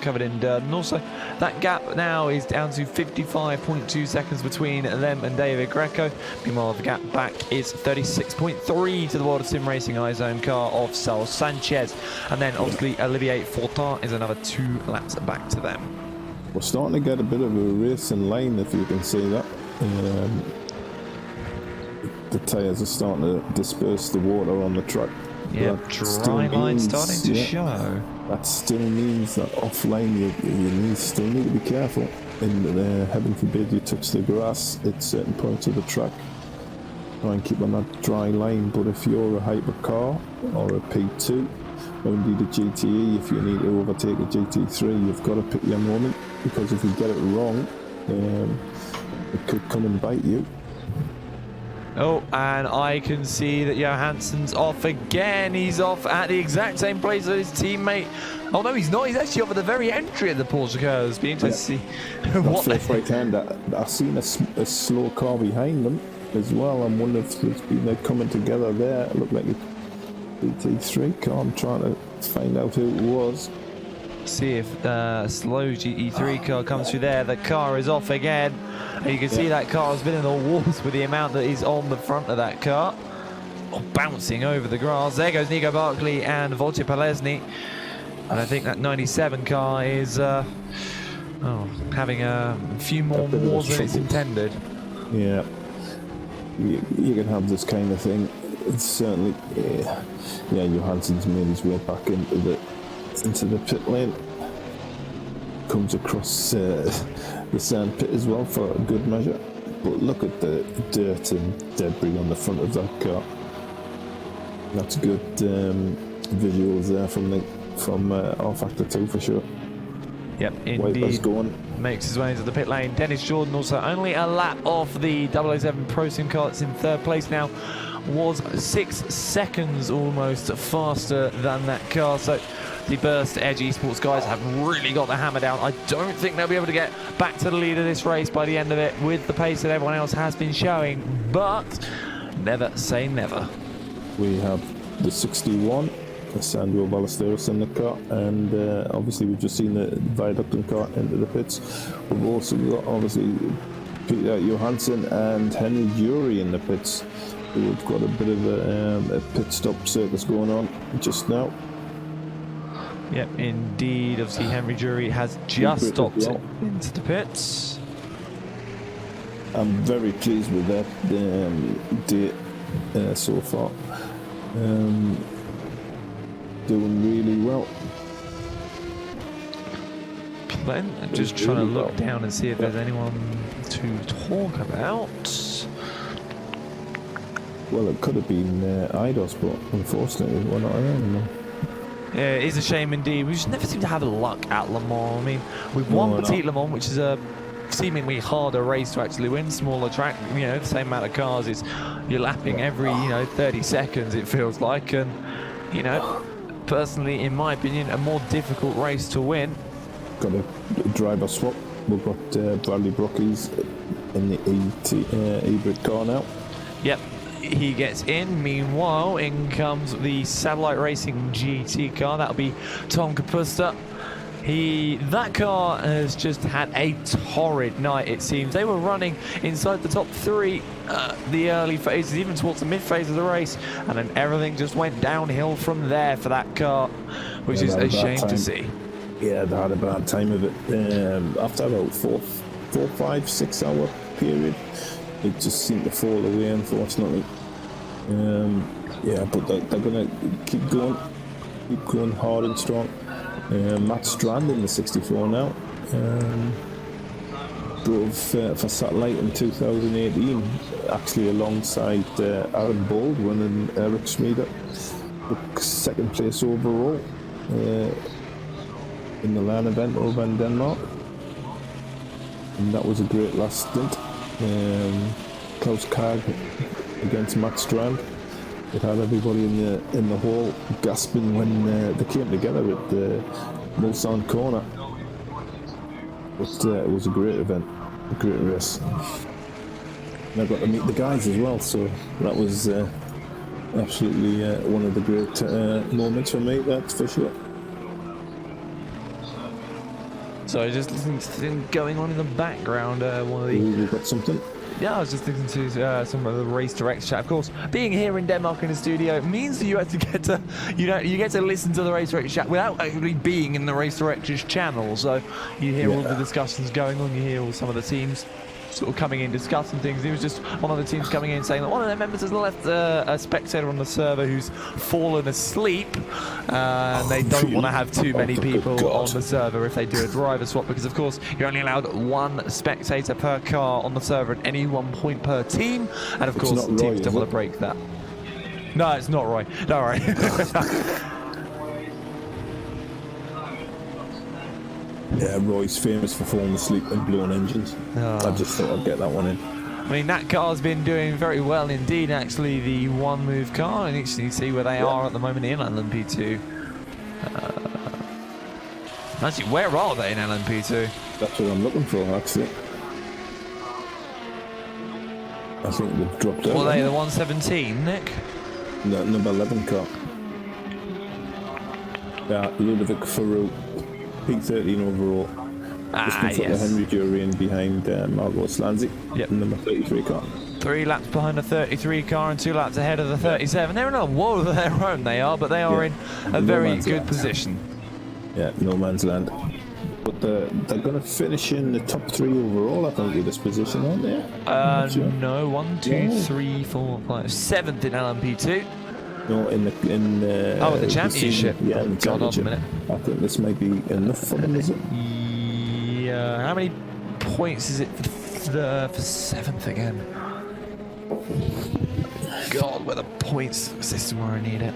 [SPEAKER 2] covered in dirt, and also that gap now is down to 55.2 seconds between them and David Greco. Meanwhile, the gap back is 36.3 to the World of Sim Racing iZone car of Sal Sanchez, and then obviously Olivier Fortin is another 2 laps back to them.
[SPEAKER 3] We're starting to get a bit of a racing line, if you can see that. The tyres are starting to disperse the water on the track.
[SPEAKER 2] Yeah, dry line starting to show.
[SPEAKER 3] That still means that offline you still need to be careful. And heaven forbid you touch the grass at certain points of the track. Try and keep on that dry line. But if you're a hypercar or a P2, or indeed a GTE, if you need to overtake a GT3, you've got to pick your moment, because if you get it wrong, it could come and bite you.
[SPEAKER 2] Oh, and I can see that Johansson's off again. He's off at the exact same place as his teammate. Oh no, he's not. He's actually off at the very entry of the Porsche car. It's been interesting to see what
[SPEAKER 3] the right hand. I've seen a slow car behind them as well. I'm wondering if they're coming together there. It looked like a GT3 car. I'm trying to find out who it was.
[SPEAKER 2] See if slow GT3 car comes through there. The car is off again. And you can see that car has been in the walls with the amount that is on the front of that car. Oh, bouncing over the grass. There goes Nico Barkley and Wojciech Polesny. And I think that 97 car is having a few more wars than it's intended.
[SPEAKER 3] Yeah. You can have this kind of thing. It's certainly, Johansson's made his way back into the pit lane. Comes across the sand pit as well for a good measure. But look at the dirt and debris on the front of that car. That's good visuals there from R-Factor 2 for sure.
[SPEAKER 2] Yep, indeed. Makes his way into the pit lane. Dennis Jordan also only a lap off the 007 Pro Sim car. It's in 3rd place now. Was 6 seconds almost faster than that car. So the Burst Edge Esports guys have really got the hammer down. I don't think they'll be able to get back to the lead of this race by the end of it with the pace that everyone else has been showing, but never say never.
[SPEAKER 3] We have the 61, Sandro Ballesteros in the car, and obviously we've just seen the Viaductum car into the pits. We've also got obviously Peter Johansson and Henry Jury in the pits. We've got a bit of a pit stop circus going on just now.
[SPEAKER 2] Yep, indeed. Obviously, Henry Jury has just stopped into the pits.
[SPEAKER 3] I'm very pleased with that date so far. Doing really well.
[SPEAKER 2] Just trying to look down and see if there's anyone to talk about.
[SPEAKER 3] Well, it could have been Eidos, but unfortunately we're not there anymore.
[SPEAKER 2] Yeah, it is a shame indeed. We just never seem to have luck at Le Mans. I mean, we've won Petit Le Mans, which is a seemingly harder race to actually win. Smaller track, the same amount of cars. You're lapping every 30 seconds, it feels like, and personally, in my opinion, a more difficult race to win.
[SPEAKER 3] Got a driver swap. We've got Bradley Brockies in the hybrid car now.
[SPEAKER 2] Yep, he gets in. Meanwhile, in comes the Satellite Racing GT car. That'll be Tom Kapusta. That car has just had a torrid night, it seems. They were running inside the top 3 the early phases, even towards the mid phase of the race, and then everything just went downhill from there for that car, which is a shame to see.
[SPEAKER 3] Yeah, they had a bad time of it. After about 4, 5, 6 hour period, it just seemed to fall away, unfortunately. Yeah, but they're going to keep going hard and strong. Matt Strand in the 64 now. Drove for Satellite in 2018, actually alongside Aaron Baldwin and Eric Schmieder. Took second place overall in the LAN event over in Denmark. And that was a great last stint. Klaus Karg against Matt Strand. It had everybody in the hall gasping when they came together at the Mulsanne corner. But it was a great event, a great race. And I got to meet the guys as well, so that was absolutely one of the great moments for me, that's for sure.
[SPEAKER 2] So just listening to things going on in the background.
[SPEAKER 3] We've got something.
[SPEAKER 2] Yeah, I was just listening to some of the Race Direct chat. Of course, being here in Denmark in the studio means that you actually get to, you get to listen to the Race Direct chat without actually being in the Race Director's channel. So you hear all the discussions going on. You hear all some of the teams sort of coming in discussing things. It was just one of the teams coming in saying that one of their members has left a spectator on the server who's fallen asleep, and they don't want to have too many people on the server if they do a driver swap, because of course you're only allowed 1 spectator per car on the server at any 1 point per team, and of course teams don't want to break that. No, it's not Roy. Don't worry.
[SPEAKER 3] Yeah, Roy's famous for falling asleep and blown engines. I just thought I'd get that one in.
[SPEAKER 2] I mean, that car's been doing very well indeed, actually, the one move car, and you can see where they are at the moment in LMP2. Actually, where are they in LMP2?
[SPEAKER 3] That's what I'm looking for, actually. I think they've dropped out.
[SPEAKER 2] Well, they the 117, Nick?
[SPEAKER 3] No, number 11 car. Yeah, Ludovic Farou. P13 overall. Just in front of Henry Durian behind Margot Slanzi.
[SPEAKER 2] Yep.
[SPEAKER 3] Number 33 car.
[SPEAKER 2] 3 laps behind the 33 car and 2 laps ahead of the 37. They're in a world of their own, they are, but they are in a very good position.
[SPEAKER 3] Yeah, no man's land. But they're going to finish in the top 3 overall, I think, in this position, aren't they?
[SPEAKER 2] Sure. No, 1, 2, 3, 4, 5. 7th in LMP2.
[SPEAKER 3] No, in the
[SPEAKER 2] championship.
[SPEAKER 3] Yeah, in the championship.
[SPEAKER 2] On a minute.
[SPEAKER 3] I think this might be enough for them, is it?
[SPEAKER 2] Yeah. How many points is it for 7th again? God, where the points system where I need it.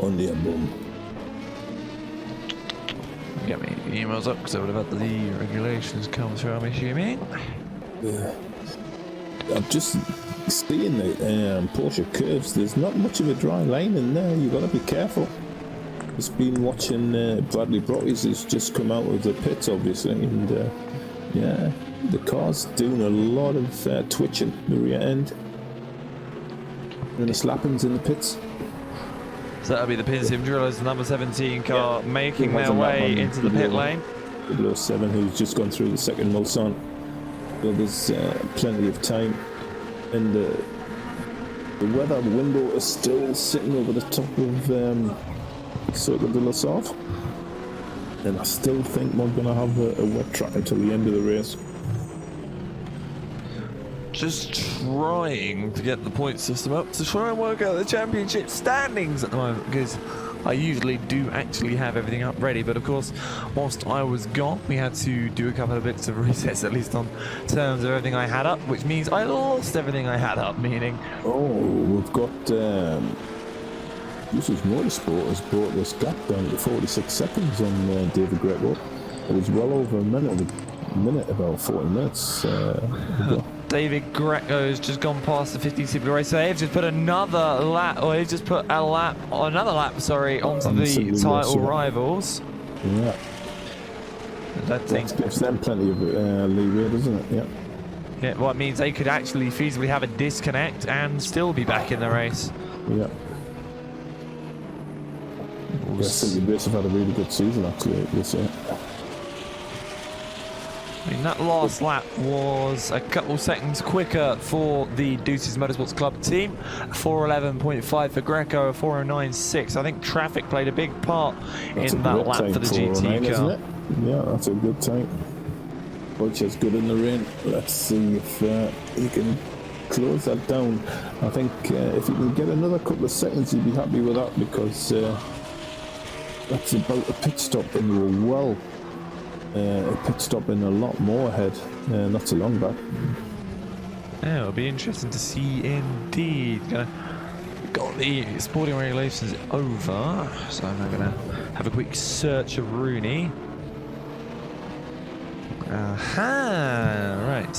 [SPEAKER 3] On the boom.
[SPEAKER 2] Get me the emails up because I would have had the regulations come through, I'm assuming.
[SPEAKER 3] I'm just seeing the Porsche curves. There's not much of a dry line in there. You've got to be careful. Just been watching Bradley Brockes has just come out of the pits, obviously, and yeah, the car's doing a lot of twitching the rear end. And the slappings in the pits.
[SPEAKER 2] So that'll be the PINSIM Drillers, the number 17 car, making their way into the pit lane.
[SPEAKER 3] 007, who's just gone through the second Mulsanne. So there's plenty of time, and the weather window is still sitting over the top of Circuit de la Sarthe, and I still think we're going to have a wet track until the end of the race.
[SPEAKER 2] Just trying to get the point system up to try and work out the championship standings at the moment, because I usually do actually have everything up ready, but of course whilst I was gone we had to do a couple of bits of resets, at least on terms of everything I had up, which means I lost everything I had up, meaning
[SPEAKER 3] we've got Dueces Motorsport has brought this gap down to 46 seconds on David Greco. It was well over a minute, about 40 minutes ago.
[SPEAKER 2] David Greco's just gone past the 50 race, so they've just put another lap, or they've just put another lap, onto the title rivals.
[SPEAKER 3] Yeah.
[SPEAKER 2] That
[SPEAKER 3] gives them plenty of leeway, doesn't it? Yeah.
[SPEAKER 2] Yeah, well, it means they could actually feasibly have a disconnect and still be back in the race.
[SPEAKER 3] Yeah. I think the race have had a really good season actually this year.
[SPEAKER 2] I mean, that last lap was a couple seconds quicker for the Dueces Motorsport Club team. 4:11.5 for Greco, 4:09.6. I think traffic played a big part in that lap for the GT car.
[SPEAKER 3] Isn't it? Yeah, that's a good time. Which is good in the rain. Let's see if he can close that down. I think if you can get another couple of seconds, you'd be happy with that, because that's about a pit stop, and you were well a pit stop in a lot more ahead not too long back.
[SPEAKER 2] Yeah, it'll be interesting to see indeed. Got the sporting regulations over, so I'm now going to have a quick search of Rooney. Aha, right.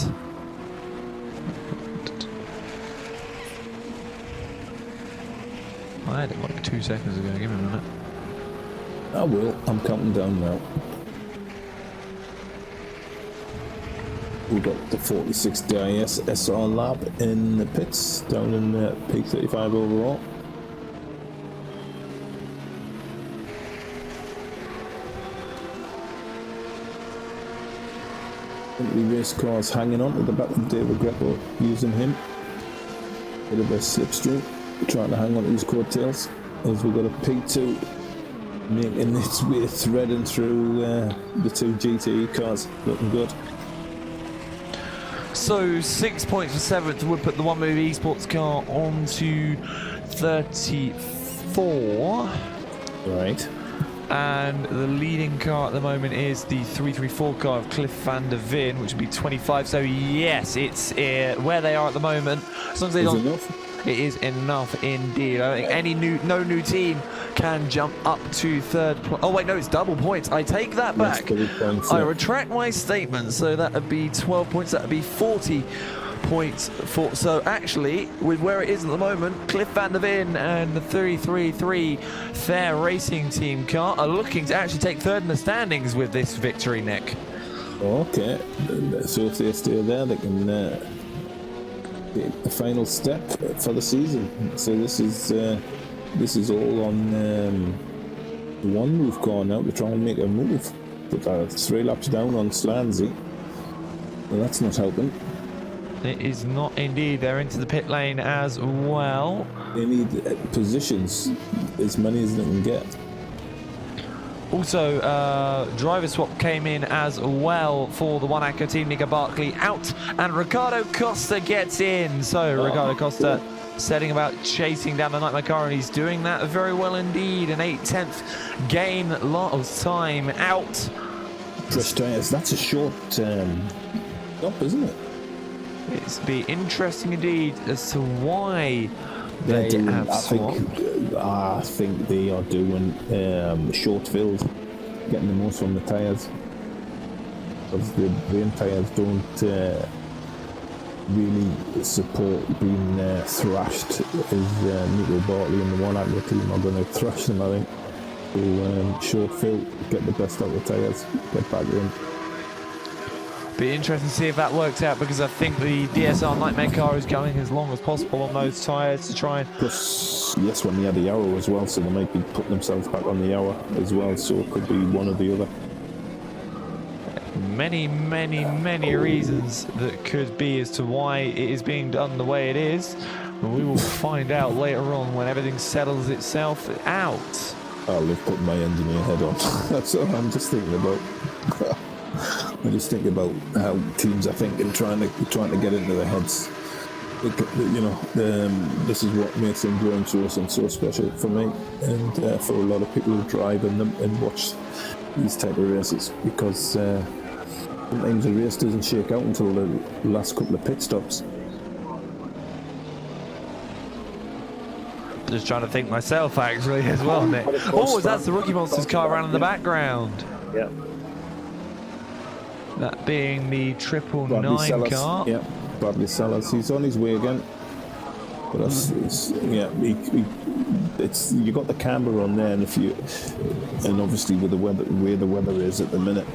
[SPEAKER 2] I had it like 2 seconds ago, give me a minute.
[SPEAKER 3] I will, I'm counting down now. We've got the 46 DIS SR lab in the pits, down in P35 overall. The race cars hanging on to the back of David Greco, using him. Bit of a slipstream, trying to hang on to his coattails, as we've got a P2 making its way threading through the two GTE cars, looking good.
[SPEAKER 2] So 6 points for 7th would put the One Move Esports car on to 34.
[SPEAKER 3] Right.
[SPEAKER 2] And the leading car at the moment is the 334 car of Cliff van der Veen, which would be 25. So yes, it's where they are at the moment. As long as they don't, it is enough indeed. I don't think no new team can jump up to third. Oh wait, no, it's double points. I take that back. I retract my statement. So that would be 12 points. That would be 40 points for. So actually, with where it is at the moment, Cliff van der Veen and the 333 Fair Racing Team car are looking to actually take third in the standings with this victory, Nick.
[SPEAKER 3] Okay, so if they stay there, they can get the final step for the season. So this is all on the One Move car now to try and make a move. But 3 laps down on Slansy. Well, that's not helping.
[SPEAKER 2] It is not indeed. They're into the pit lane as well.
[SPEAKER 3] They need positions, as many as they can get.
[SPEAKER 2] Also, driver swap came in as well for the One Acco team. Nico Barkley out, and Ricardo Costa gets in. So Ricardo Costa setting about chasing down the Nightmare car, and he's doing that very well indeed. An 8/10 gain lost time out.
[SPEAKER 3] Fresh tyres, that's a short stop, isn't it?
[SPEAKER 2] It's be interesting indeed as to why they have swapped.
[SPEAKER 3] I think they are doing short fills, getting the most from the tyres. Because the main tyres don't really support being thrashed, as Nico Bartley and the One Acco team are going to thrash them, I think. So short fill, get the best out of the tyres, get back in.
[SPEAKER 2] Be interesting to see if that works out, because I think the DSR Nightmare car is going as long as possible on those tyres to try and...
[SPEAKER 3] Plus, yes, when they had the arrow as well, so they might be putting themselves back on the hour as well, so it could be one or the other.
[SPEAKER 2] Many reasons that could be as to why it is being done the way it is. But we will find out later on when everything settles itself out.
[SPEAKER 3] I'll have put my engineer head on. That's what I'm just thinking about. I just think about how teams are thinking, trying to get into their heads. You know, this is what makes endurance racing so special for me, and for a lot of people who drive in them and watch these type of races, because sometimes the race doesn't shake out until the last couple of pit stops.
[SPEAKER 2] Just trying to think myself actually as well, Nick. Oh, that's the Rookie Monsters car around in the background.
[SPEAKER 3] Yeah.
[SPEAKER 2] That being the 999 car.
[SPEAKER 3] Yeah, Bradley Sellers. He's on his way again. But it's you got the camber on there, and obviously with the weather, where the weather is at the minute,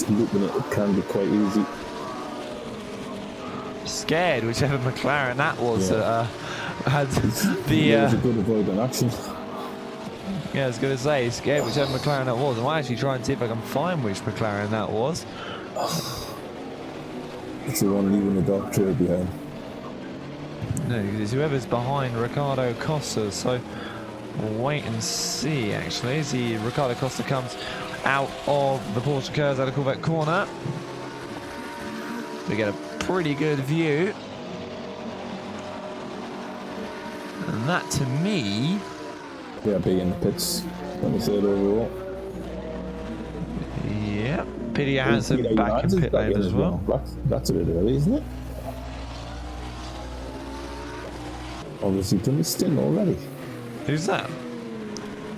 [SPEAKER 3] Looping it can be quite easy.
[SPEAKER 2] Scared whichever McLaren that was that had the.
[SPEAKER 3] It was a good avoiding action.
[SPEAKER 2] Yeah, I was going to say, scared whichever McLaren that was. I might actually try and see if I can find which McLaren that was.
[SPEAKER 3] It's the one leaving the dark trail behind.
[SPEAKER 2] No, because it's whoever's behind Ricardo Costa, so we'll wait and see, actually, as Ricardo Costa comes out of the Porsche curves out of Corvette corner. We get a pretty good view. And that, to me...
[SPEAKER 3] Yeah, being in the pits. 23rd overall.
[SPEAKER 2] Yep. Pity Hansen back in pit lane as well.
[SPEAKER 3] That's a bit early, isn't it? Obviously done his stint already.
[SPEAKER 2] Who's that?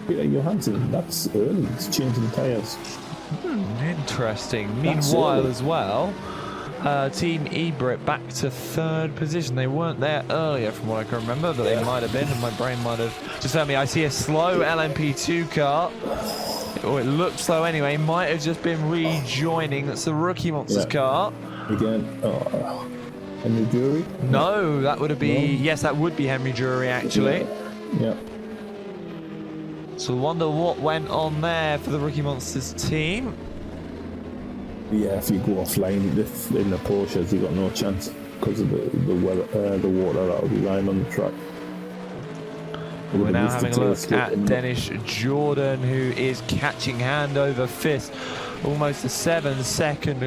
[SPEAKER 3] Peter Johansson, that's early. He's changing tyres.
[SPEAKER 2] Interesting.
[SPEAKER 3] That's
[SPEAKER 2] Meanwhile,
[SPEAKER 3] early.
[SPEAKER 2] as well, Team Ebrit back to 3rd position. They weren't there earlier, from what I can remember, but they might have been, and my brain might have just told me. I see a slow LMP2 car. Or it looks slow anyway. Might have just been rejoining. That's the Rookie Monsters car.
[SPEAKER 3] Again, Henry Jury?
[SPEAKER 2] No, that would be... Yes, that would be Henry Jury, actually.
[SPEAKER 3] Yeah.
[SPEAKER 2] So I wonder what went on there for the Rookie Monsters team.
[SPEAKER 3] Yeah, if you go offline in the Porsches, you got no chance because of the water that will be lying on the track.
[SPEAKER 2] We're now having a look at Dennis Jordan, who is catching hand over fist. Almost a 7-second,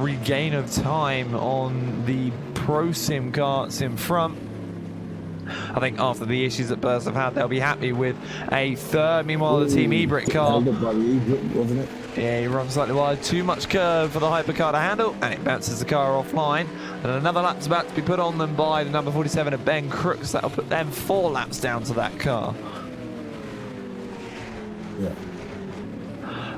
[SPEAKER 2] regain of time on the ProSim karts in front. I think after the issues that Burst have had, they'll be happy with a 3rd. Meanwhile, the Team Ebrit car.
[SPEAKER 3] Wasn't it?
[SPEAKER 2] Yeah, he runs slightly wide. Too much curve for the hypercar to handle, and it bounces the car offline. And another lap's about to be put on them by the number 47 of Ben Crooks. That'll put them 4 laps down to that car.
[SPEAKER 3] Yeah.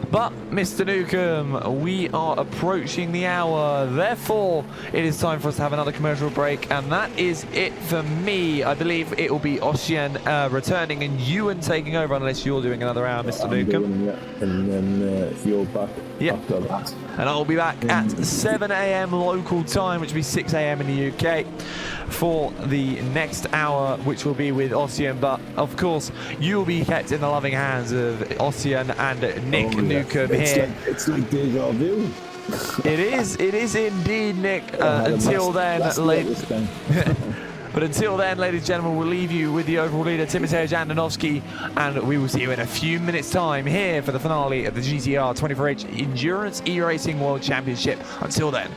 [SPEAKER 2] But, Mr. Newcombe, we are approaching the hour. Therefore, it is time for us to have another commercial break. And that is it for me. I believe it will be Ossian returning and Ewan taking over, unless you're doing another hour, Mr. Newcombe.
[SPEAKER 3] And then you're back after that.
[SPEAKER 2] And I'll be back at 7 a.m. local time, which will be 6 a.m. in the UK, for the next hour, which will be with Ossian. But, of course, you will be kept in the loving hands of Ossian and Nick Newcombe here.
[SPEAKER 3] It's like deja vu.
[SPEAKER 2] It is indeed, Nick. Until then, but until then, ladies and gentlemen, we'll leave you with the overall leader, Timotej Andonovski, and we will see you in a few minutes' time here for the finale of the GTR 24H Endurance E-Racing World Championship. Until then.